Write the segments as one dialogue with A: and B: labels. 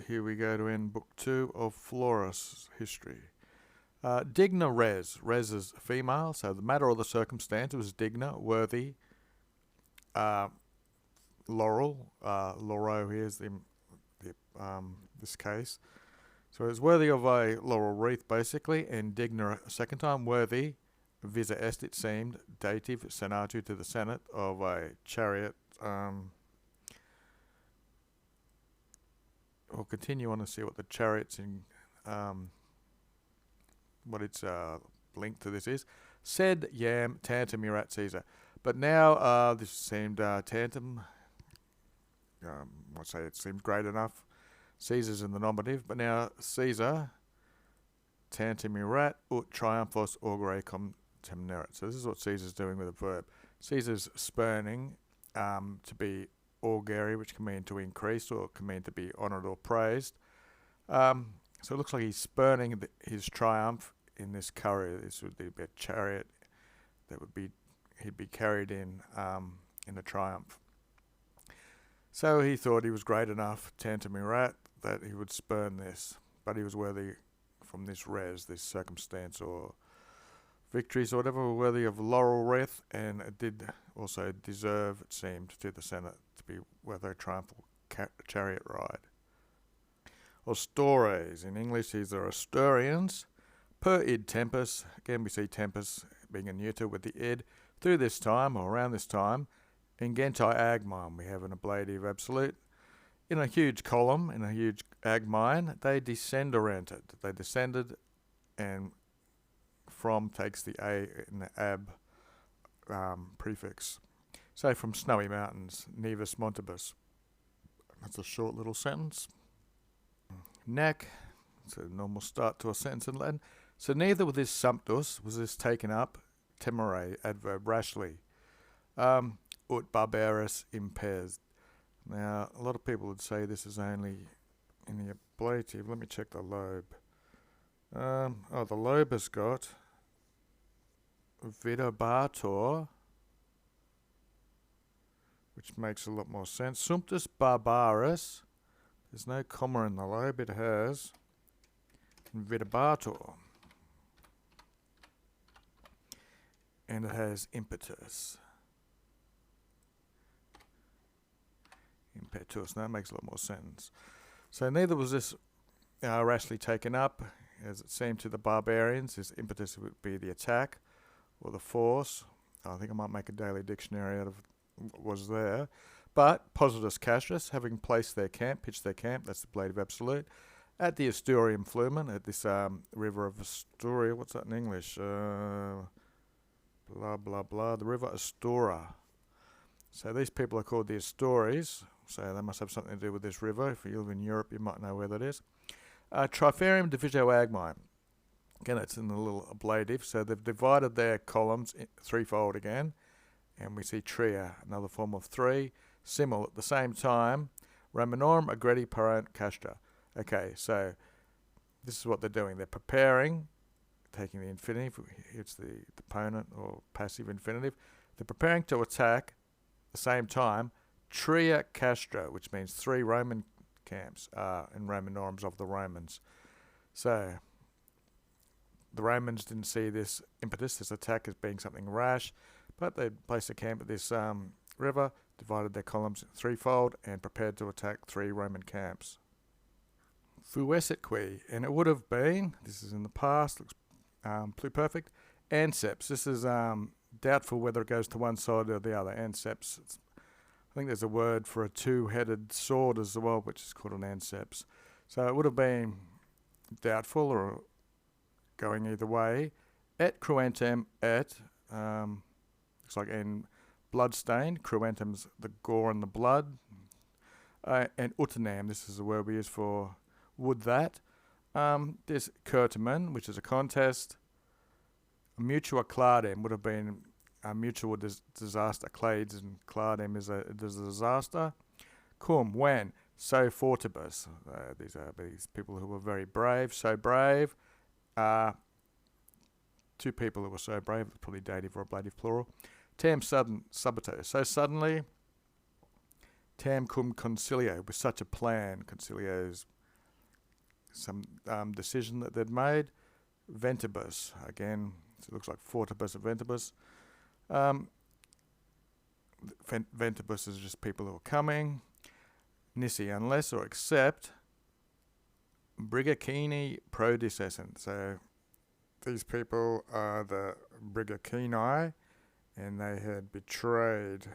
A: here we go to end Book 2 of Florus history. Digna res. Res is female, so the matter or the circumstance was digna, worthy. Laurel. Laurel here is this case. So it's worthy of a laurel wreath, basically, and digna a second time, worthy. Visa est, it seemed, dative, senatu to the senate of a chariot. We'll continue on to see what the chariots in, what its link to this is. Sed yam tantum erat Caesar. But now this seemed tantum, I'd say it seemed great enough. Caesar's in the nominative, but now Caesar tantum erat ut triumphos augere contemnerat. So this is what Caesar's doing with a verb. Caesar's spurning to be augere, which can mean to increase or can mean to be honoured or praised. So it looks like he's spurning his triumph in this courier. This would be a chariot that would be he'd be carried in a triumph. So he thought he was great enough, tantum erat, that he would spurn this, but he was worthy from this res, this circumstance or victories or whatever, worthy of laurel wreath, and it did also deserve, it seemed, to the Senate to be worth a triumphal chariot ride. Ostores, in English these are Asturians. Per id tempus, again we see tempus being a neuter with the id. Through this time, or around this time, in Gentai agmine, we have an ablative absolute. In a huge column, in a huge agmine, they descenderanted. They descended, and from takes the a in the ab prefix. So from snowy mountains, Nevis Montibus. That's a short little sentence. Nec, it's a normal start to a sentence in Latin. So neither with this sumptus was this taken up, temere, adverb, rashly, ut barbarus impes. Now, a lot of people would say this is only in the ablative. Let me check the lobe. The lobe has got videbator, which makes a lot more sense. Sumptus barbarus, there's no comma in the lobe, it has videbator. And it has impetus. Impetus, that makes a lot more sense. So neither was this rashly taken up, as it seemed to the barbarians. His impetus would be the attack or the force. I think I might make a daily dictionary out of what was there. But positus castris, having placed their camp, pitched their camp, that's the ablative absolute, at the Asturian flumen, at this river of Asturia. What's that in English? Blah, blah, blah. The river Astura. So these people are called the Astures. So they must have something to do with this river. If you live in Europe, you might know where that is. Triferium diviso agmine. Again, it's in the little ablative. So they've divided their columns threefold again. And we see tria, another form of three. Simul at the same time. Romanorum agredi parent castra. Okay, so this is what they're doing. They're preparing, taking the infinitive. It's the deponent or passive infinitive. They're preparing to attack at the same time tria castra, which means three Roman camps in Romanoroms of the Romans. So the Romans didn't see this impetus, this attack, as being something rash, but they placed a camp at this river, divided their columns threefold, and prepared to attack three Roman camps. Fuesit qui, and it would have been, this is in the past, looks pluperfect, anceps. This is doubtful whether it goes to one side or the other. Anceps. I think there's a word for a two-headed sword as well, which is called an anceps. So it would have been doubtful or going either way. Et cruentem et, looks like in bloodstained. Cruentem's the gore and the blood. And utinam, this is the word we use for would that. This curtamen, which is a contest. Mutua cladem would have been a mutual disaster. Clades and cladem is a disaster. Cum, when? So fortibus. These are these people who were very brave. So brave. Two people who were so brave, probably dative or ablative plural. Tam sudden subito. So suddenly. Tam cum concilio, with such a plan. Concilio is some decision that they'd made. Ventibus, again, it looks like fortibus of ventibus. Ventibus is just people who are coming. Nisi, unless or except Brigacini prodecessant. So these people are the Brigacini, and they had betrayed.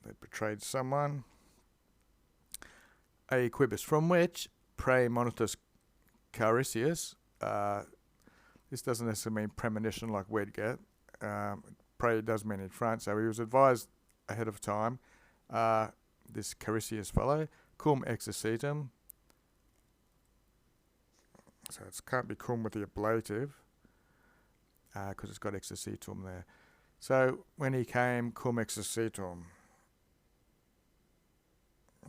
A: They betrayed someone. A quibus, from which pre monitus caricius. This doesn't necessarily mean premonition like we'd get. Pre does mean in front, so he was advised ahead of time. This caricius fellow, cum exercitum. So it can't be cum with the ablative, because it's got exercitum there. So when he came, cum exercitum.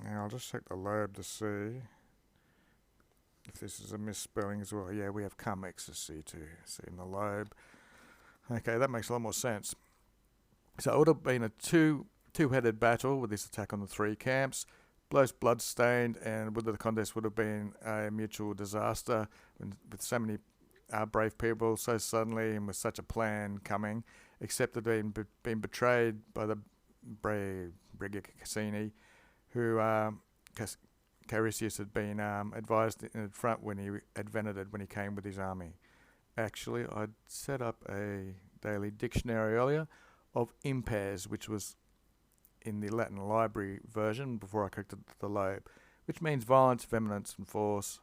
A: Now I'll just check the lobe to see if this is a misspelling as well. Yeah, we have cum exercitu, see in the lobe. Okay, that makes a lot more sense. So it would have been a two-headed battle with this attack on the three camps. Both blood-stained, and the contest would have been a mutual disaster with so many brave people so suddenly and with such a plan coming, except that they'd been betrayed by the Brigacini, who Caricius had been advised in front when he when he came with his army. Actually, I'd set up a daily dictionary earlier of impairs, which was in the Latin library version before I corrected the lobe, which means violence, vehemence, and force,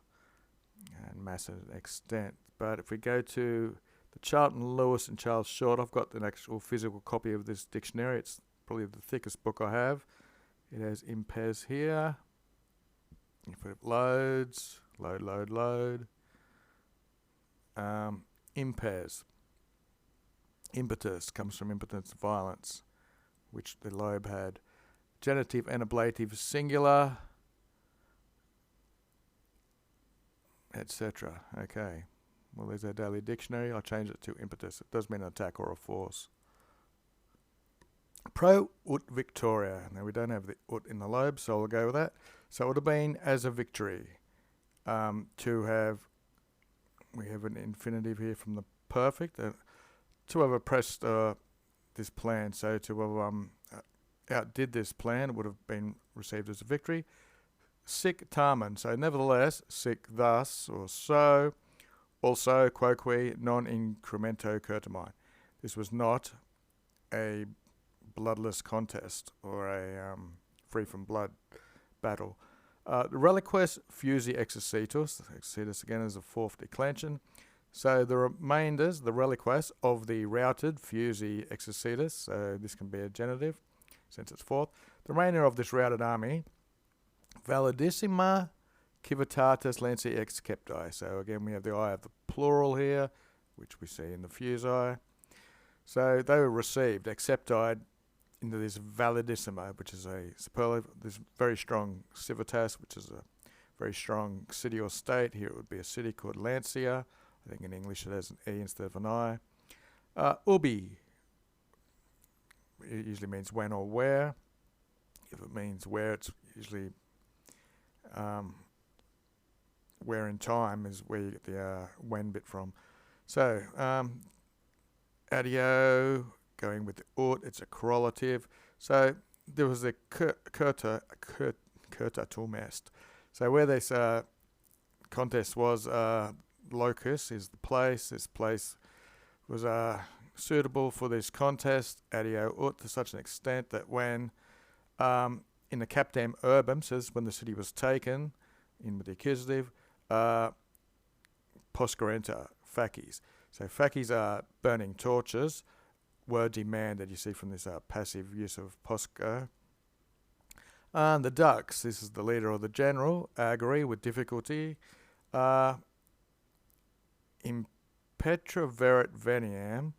A: and mass and extent. But if we go to the Charlton Lewis and Charles Short, I've got an actual physical copy of this dictionary. It's probably the thickest book I have. It has impairs here. If it loads, load. Impairs. Impetus comes from impotence, violence, which the lobe had. Genitive and ablative singular, etc. Okay. Well, there's our daily dictionary. I'll change it to impetus. It does mean an attack or a force. Pro ut victoria. Now we don't have the ut in the lobe, so I'll go with that. So it would have been as a victory. We have an infinitive here from the perfect. To have oppressed this plan, so to have outdid this plan would have been received as a victory. Sic tamen, so nevertheless, sic thus or so, also quoque non incremento curtami. This was not a bloodless contest or a free from blood battle. The reliques fusi exercitus. Exercitus again is a fourth declension. So the remainders, the reliques of the routed fusi exercitus, so this can be a genitive since it's fourth. The remainder of this routed army, validissima civitatis lanci ex cepti. So again we have the eye of the plural here, which we see in the fusi. So they were received, accepted into this validissima, which is a superlative, this very strong civitas, which is a very strong city or state. Here it would be a city called Lancia. I think in English it has an E instead of an I. Ubi, it usually means when or where. If it means where, it's usually where in time is where you get the when bit from. So, adio, going with the ut, it's a correlative. So there was a curta tumest. So where this contest was, locus is the place. This place was suitable for this contest, adio ut, to such an extent that when in the captam urbum, says when the city was taken, in with the accusative, poscarenta facies. So facies are burning torches, were demanded, you see from this passive use of posca. The dux, this is the leader or the general, agree with difficulty. In Petra verit veniam,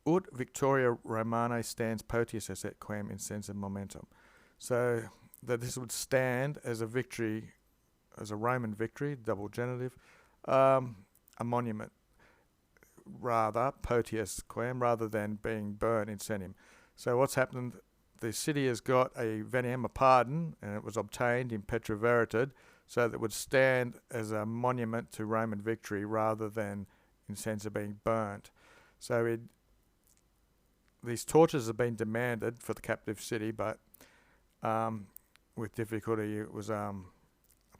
A: ut victoria Romanae stands potius esset quem insensum momentum. So that this would stand as a victory, as a Roman victory, double genitive, a monument, rather, potius quem, rather than being burned incenium. So what's happened the city has got a veniam, a pardon, and it was obtained in Petra Veritas, so that it would stand as a monument to Roman victory rather than in sense of being burnt. So these tortures have been demanded for the captive city, but with difficulty, it was a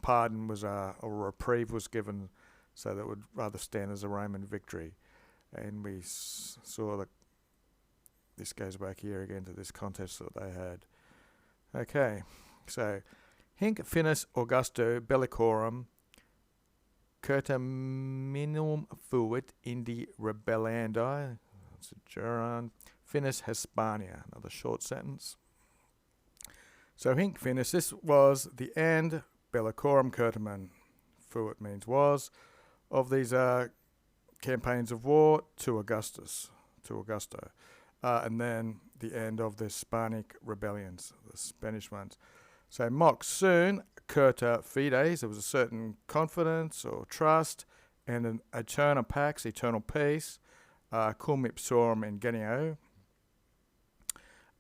A: pardon was or a reprieve was given, so that it would rather stand as a Roman victory. And we saw that this goes back here again to this contest that they had. Okay, so hinc finis Augusto bellicorum curtaminum fuit indi rebellandi, that's a gerund, finis Hispania, another short sentence. So hinc finis, this was the end, bellicorum curtamen, fuit means was, of these campaigns of war to Augusto. And then the end of the Hispanic rebellions, the Spanish ones. So mox soon, curta fides, there was a certain confidence or trust, and an eterna pax, eternal peace, cum ipsorum ingenio,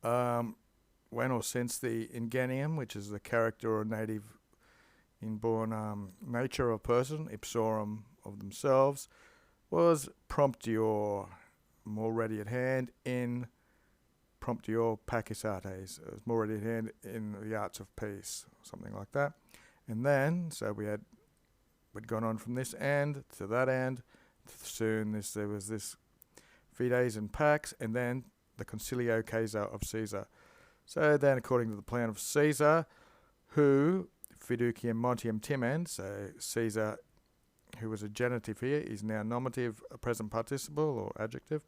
A: when or since the ingenium, which is the character or native inborn nature of a person, ipsorum of themselves, was promptior, more ready at hand, in promptior pacis artes. It was more ready at hand in the arts of peace, something like that. And then, so we'd gone on from this end to that end. Soon there was this fides and pax, and then the concilio caesar of Caesar. So then, according to the plan of Caesar, who fiducium montium timens, so Caesar, who was a genitive here, is now nominative, a present participle or adjective.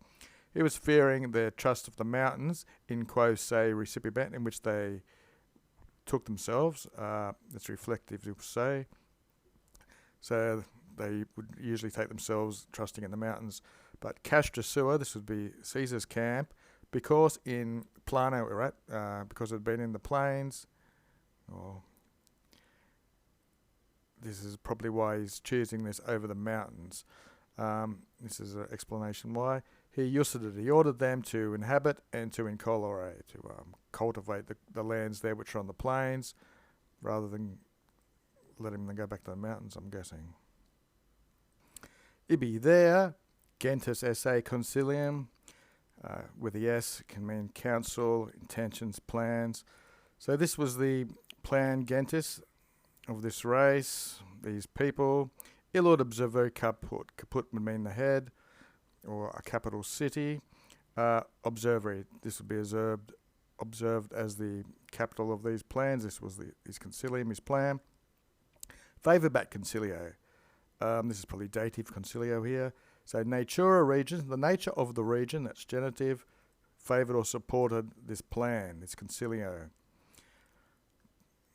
A: He was fearing the trust of the mountains, in quo se recipient, in which they took themselves. That's reflective to say. So they would usually take themselves trusting in the mountains. But castra sua, this would be Caesar's camp, because in plano we're at, because it had been in the plains, or this is probably why he's choosing this over the mountains. This is an explanation why. He ordered them to inhabit and to incolore, to cultivate the lands there which are on the plains, rather than letting them go back to the mountains, I'm guessing. Ibi there, gentis esse concilium, with the S can mean council, intentions, plans. So this was the plan gentis of this race, these people. Illud observo caput. Caput would mean the head, or a capital city. Observatory, this would be observed as the capital of these plans. This was his concilium, his plan. Favobat concilio. This is probably dative concilio here. So natura region, the nature of the region, that's genitive, favoured or supported this plan, this concilio.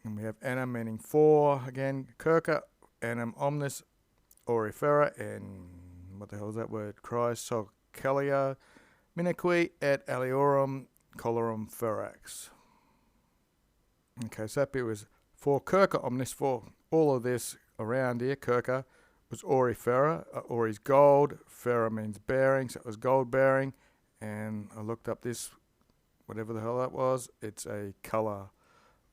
A: And we have anum meaning for, again, circa, anum omnis orifera, and what the hell is that word? Christ, socalia, minaque et aliorum colorum ferax. Okay, so that bit was for circa omnis, for all of this around here, circa, was orifera, or is gold. Ferra means bearing, so it was gold bearing. And I looked up this, whatever the hell that was. It's a colour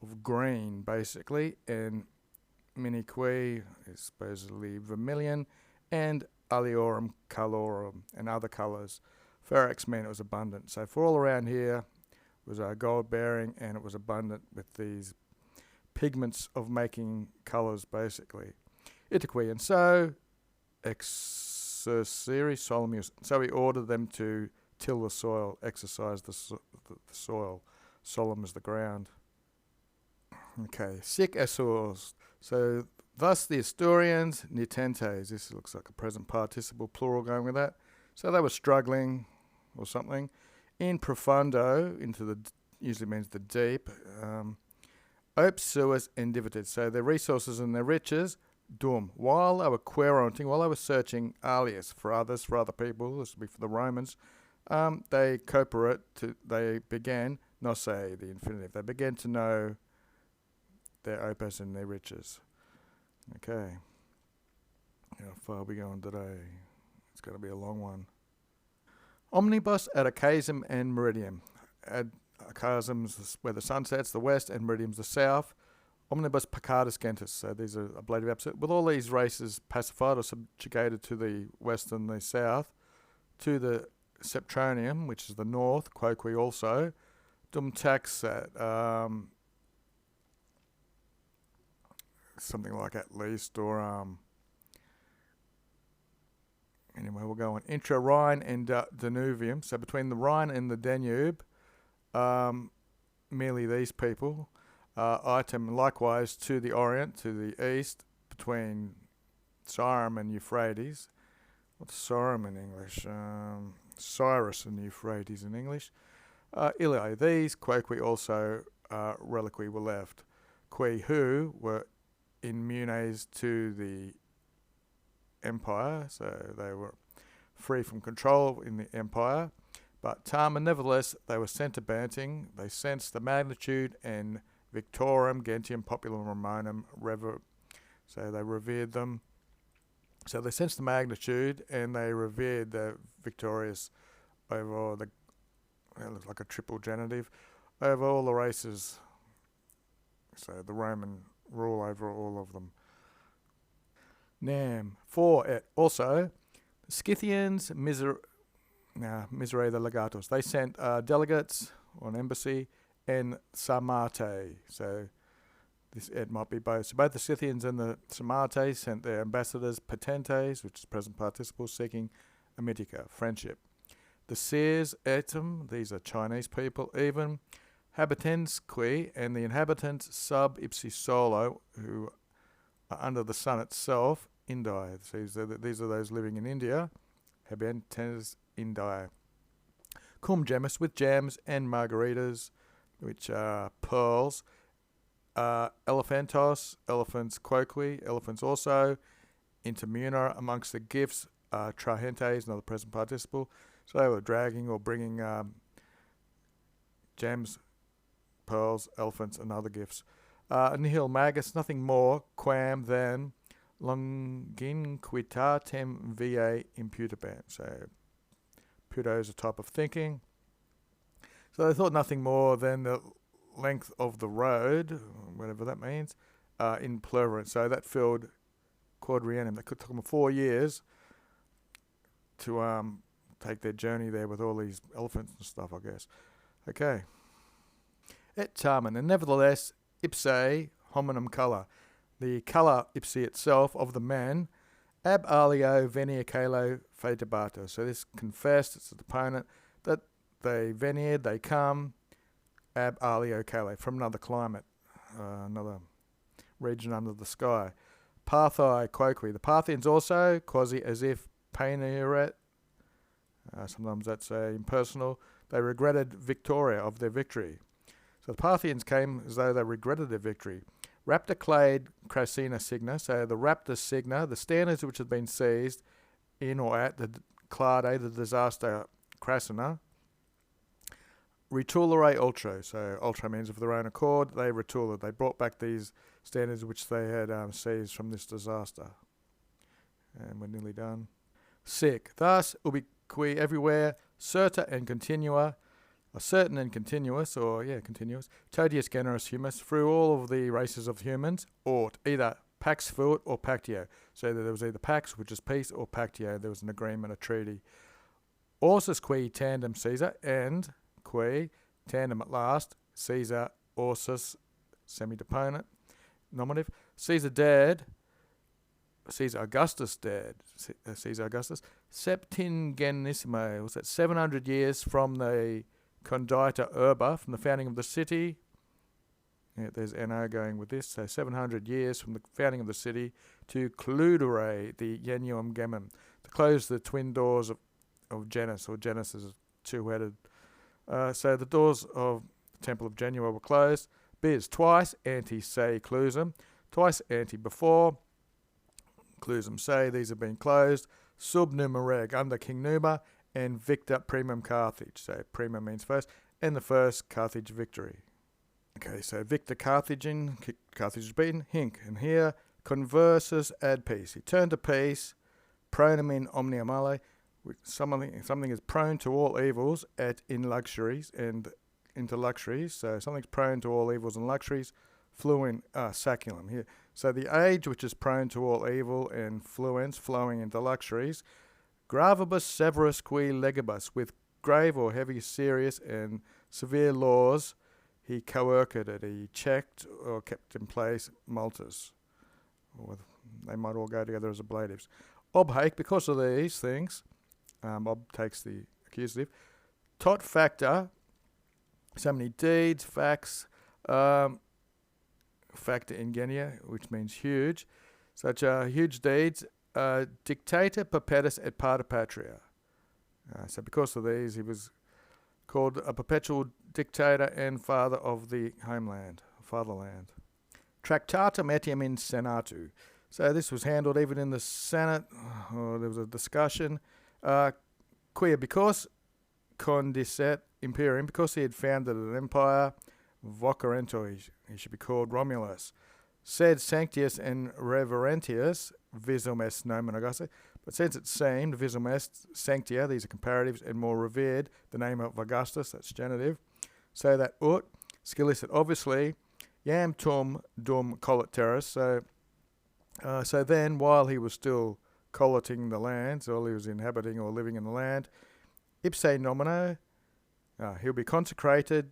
A: of green, basically. And minique is supposedly vermilion. And aliorum colorum, and other colours. Ferrax meant it was abundant. So for all around here was gold bearing, and it was abundant with these pigments of making colours, basically. Itaque, and so exercere solimus. So he ordered them to till the soil, exercise the soil. Solum is the ground. Okay, sic essors. So thus the Asturians, nitentes. This looks like a present participle plural going with that. So they were struggling, or something. In profundo, into the usually means the deep. Opes suas indivited. So their resources and their riches. Dum. While they were queranting, while they were searching alias for others, for other people, this would be for the Romans, they began, nosse, the infinitive, they began to know their opus and their riches. Okay. How far are we going today? It's going to be a long one. Omnibus ad Ocasum and Meridium. chasms where the sun sets, the west, and meridians, the south. Omnibus peccatus gentis. So these are a blade of absolute. With all these races pacified or subjugated to the west and the south, to the Septronium, which is the north, quoque also, dum taxat, something like at least, or anyway, we'll go on. Intra-Rhine and Danubium. So between the Rhine and the Danube, merely these people. Item likewise to the orient, to the east, between Cyrene and Euphrates. What's Cyrene in English? Cyrus and Euphrates in English. Iliae, these quoque also reliqui were left, qui who were immunes to the empire, so they were free from control in the empire. But Tamen, nevertheless, they were sent to Banting. They sensed the magnitude and Victorum, Gentium, Populum Romanum, so they revered them. So they sensed the magnitude and they revered the victorious over all the, it looks like a triple genitive, over all the races. So the Roman rule over all of them. Nam. 4. Also, Scythians, Miserae the legatos. They sent delegates on embassy, and Sarmate. So this it might be both. So both the Scythians and the Sarmates sent their ambassadors, patentes, which is present participle, seeking amitica, friendship. The Seers etum, these are Chinese people, even habitans qui, and the inhabitants sub ipsi solo, who are under the sun itself, Indii. So these are those living in India, habitans Indii. Cum gemmis, with jams and margaritas, which are pearls. Elephantos, elephants quoque, elephants also. Intermuna, amongst the gifts, trahentes, another present participle. So they were dragging or bringing gems, pearls, elephants, and other gifts. Nihil magus, nothing more, quam than longinquitatem va imputabant. So puto is a type of thinking. So they thought nothing more than the length of the road, whatever that means, in pluribus. So that filled quadriennium. That took them 4 years to take their journey there with all these elephants and stuff, I guess. Okay. Et tamen, and nevertheless, ipse hominum colour. The colour ipse itself of the man, ab alio venia calo fetebato. So this confessed, it's a deponent, that they veneered, they come, ab alio cale, from another climate, another region under the sky. Parthai quoque, the Parthians also, quasi as if paineret, sometimes that's impersonal, they regretted victoria, of their victory. So the Parthians came as though they regretted their victory. Raptor clade crasina signa, so the raptor signa, the standards which had been seized in or at the clade, the disaster crasina, retulere ultra, so ultra means of their own accord, they retooled. They brought back these standards which they had seized from this disaster. And we're nearly done. Sic. Thus, ubiqui everywhere, certa and continua, certain and continuous, continuous, todius generis humus, through all of the races of humans, ought either pax fuit or pactio. So there was either pax, which is peace, or pactio, there was an agreement, a treaty. Orsus qui tandem Caesar, and qui tandem at last, Caesar Orsus, semi-deponent, nominative. Caesar dead, Caesar Augustus dead, Caesar Augustus, septingenissimo, was that 700 years from the condita urba, from the founding of the city. Yeah, there's NO going with this, so 700 years from the founding of the city to cludere the genuum gemum, to close the twin doors of Janus, or Janus is two-headed. So the doors of the Temple of Genua were closed. Biz, twice ante se clusum, twice ante before, clusum se, these have been closed. Sub Numa reg, under King Numa, and victor primum Carthage. So primum means first, and the first Carthage victory. Okay, so victor Carthagin, Carthage is beaten, hinc, and here conversus ad peace. He turned to peace, pronum in omnia male, something is prone to all evils, at in luxuries, and into luxuries. So something's prone to all evils and luxuries. Fluent saculum here. So the age which is prone to all evil and fluence flowing into luxuries. Gravibus severus qui legibus, with grave or heavy, serious and severe laws, he coercited, he checked or kept in place multas. Or they might all go together as ablatives. Obhake, because of these things, ob takes the accusative. Tot factor, so many deeds, facts, factor ingenia, which means huge, such huge deeds, dictator perpetus et pater patria. So because of these, he was called a perpetual dictator and father of the homeland, fatherland. Tractatum etiam in senatu. So this was handled even in the Senate. There was a discussion. Quia, because condisset imperium, because he had founded an empire, vocarento, he should be called Romulus, sed sanctius and reverentius visum est nomen Augusta. But since it seemed, visum est sanctia, these are comparatives, and more revered, the name of Augustus, that's genitive, so that ut, scilicet, obviously, Iam tum dum collet terras. So then, while he was still colleting the lands, or he was inhabiting or living in the land, ipse nomino, he'll be consecrated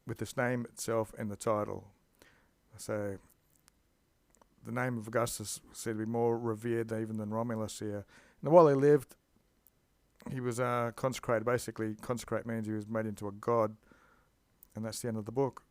A: with this name itself and the title. So the name of Augustus said to be more revered even than Romulus here. And while he lived, he was consecrated. Basically, consecrate means he was made into a god, and that's the end of the book.